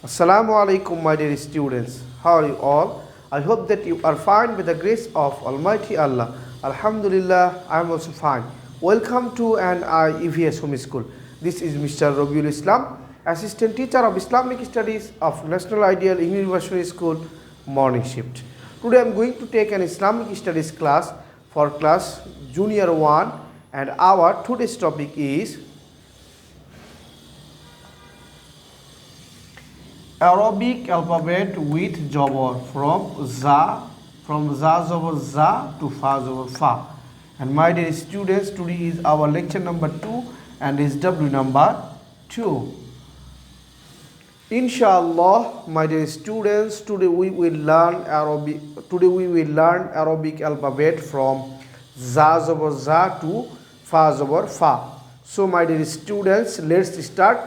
Assalamu alaikum, my dear students. How are you all? I hope that you are fine with the grace of Almighty Allah. Alhamdulillah, I am also fine. Welcome to an EVS Home School. This is Mr. Robiul Islam, Assistant Teacher of Islamic Studies of National Ideal English University School, Morning Shift. Today I am going to take an Islamic Studies class for class Junior 1, and our today's topic is Arabic alphabet with Jabar from za Jabar za to fa Jabar fa. And my dear students, today is our lecture number 2 and is W number 2. Inshallah, my dear students, today we will learn Arabic alphabet from za Jabar za to fa Jabar fa. So my dear students, let's start.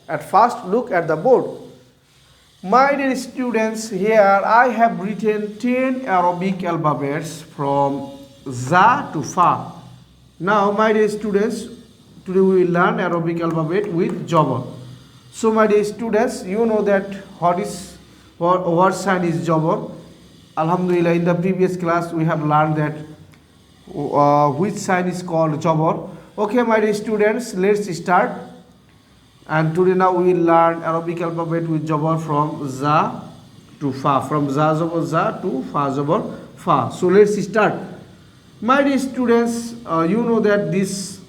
At first, look at the board. My dear students, here I have written 10 Arabic alphabets from za to fa. Now, my dear students, today we will learn Arabic alphabet with Jabar. So, my dear students, you know that what sign is Jabar. Alhamdulillah, in the previous class we have learned that which sign is called Jabar. Okay, my dear students, let's start. And today now we will learn Arabic alphabet with Jabar from za to fa, from za Jabar za to fa Jabar fa. So let's start. My dear students, you know that this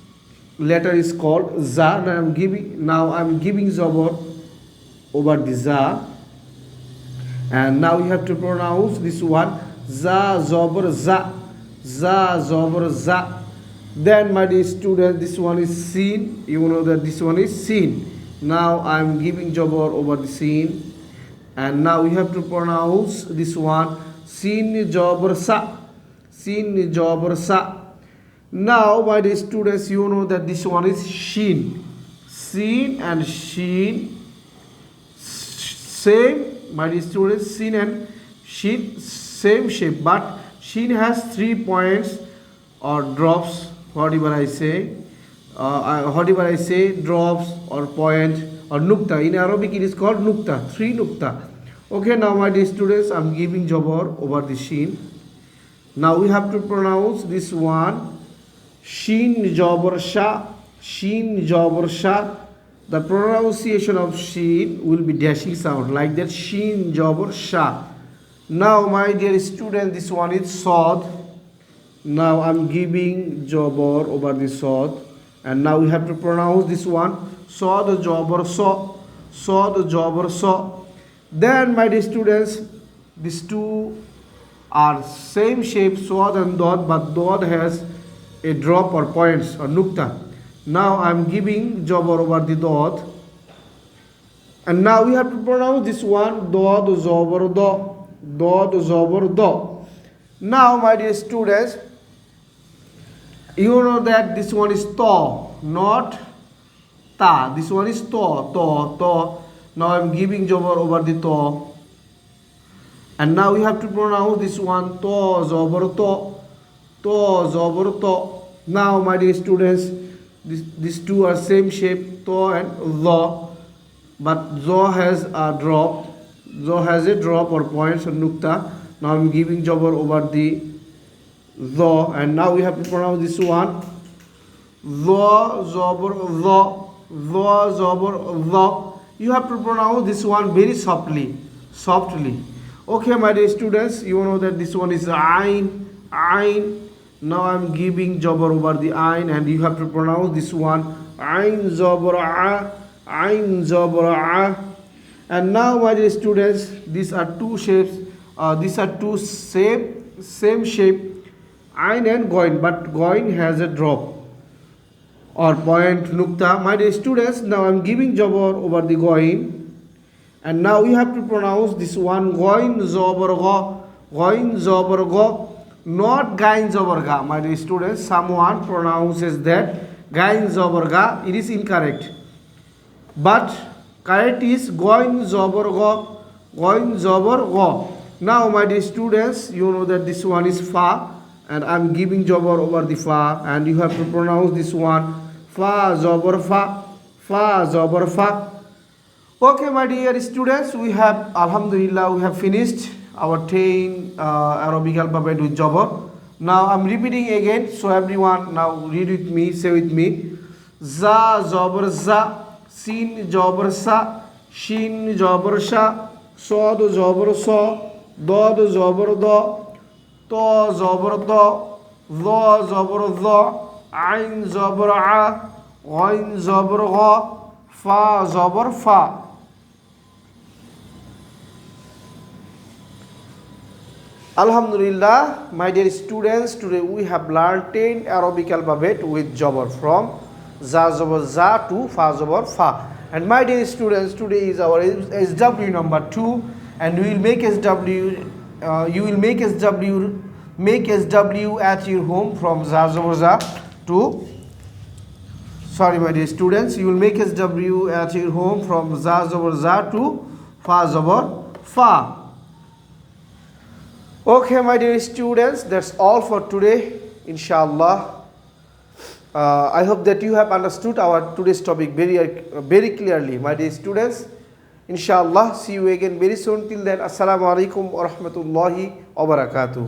letter is called za. Now I'm giving Jabar over the za, and now you have to pronounce this one za Jabar za, za Jabar za. Then, my dear students, this one is seen. You know that this one is seen. Now I am giving Jabar over the seen, and now we have to pronounce this one seen Jabar sa, seen Jabar sa. Now, my dear students, you know that this one is sheen, seen and sheen. Same, my dear students, seen and sheen, same shape, but sheen has 3 points or drops. Whatever I say, drops or point or nukta. In Arabic it is called nukta, 3 nukta. Okay, now my dear students, I am giving Jabar over the sheen. Now we have to pronounce this one sheen Jabar sha, sheen Jabar sha. The pronunciation of sheen will be dashing sound like that, sheen Jabar sha. Now my dear students, this one is sod. Now I'm giving Jabar over the sod, and now we have to pronounce this one sod Jabar so, sod Jabar so. Then, my dear students, these two are same shape, sod and dod, but dod has a drop or points or nukta. Now I'm giving Jabar over the dod, and now we have to pronounce this one dod Jabar do, dod Jabar do. Now, my dear students, you know that this one is to, not ta. This one is to. Now I'm giving Jabar over the to. And now we have to pronounce this one to Jabar to. Now, my dear students, these two are same shape, to and the, but zo has a drop. Zo has a drop or points or nukta. Now I'm giving Jabar over the the, and now we have to pronounce this one the Jabar the. You have to pronounce this one very softly. Okay, my dear students, you know that this one is ain. Now I'm giving Jabar over the ain, and you have to pronounce this one ain Jabar a. And now, my dear students, these are two shapes. These are two same shape, ain and goin, but goin has a drop or point nukta. My dear students, now I am giving Jabar over the goin, and now you have to pronounce this one goin Jabar go, not gain Jabar ga. My dear students, someone pronounces that gain Jabar ga. It is incorrect, but correct is goin Jabar go. Now, my dear students, you know that this one is fa, and I am giving Jabar over the fa, and you have to pronounce this one fa Jabar fa. Okay, my dear students, we have, Alhamdulillah, we have finished our 10 Arabic alphabet with Jabar. Now I'm repeating again, so everyone now read with me, say with me. Za Jabar Za, Sin Jabar Sa, Shin Jabar Sha, Sod Jabar So, Dod Jabar Do, To Jabar Do, Dha Jabar Dha, Ain Jabar A, Ghain Jabar Gha, Fa Jabar Fa. Alhamdulillah, my dear students, today we have learned 10 Arabic alphabet with Jabar from Za Zabar Za to Fa Zabar Fa. And my dear students, today is our SW number 2, and we will make SW, you will make SW at your home from Za Zabar Za to, sorry my dear students, you will make SW at your home from Za Zabar Za to Fa Zabar Fa. Okay, my dear students, that's all for today, inshallah. I hope that you have understood our today's topic very clearly, my dear students. Inshallah, see you again very soon. Till then, assalamu alaikum wa rahmatullahi wa barakatuh.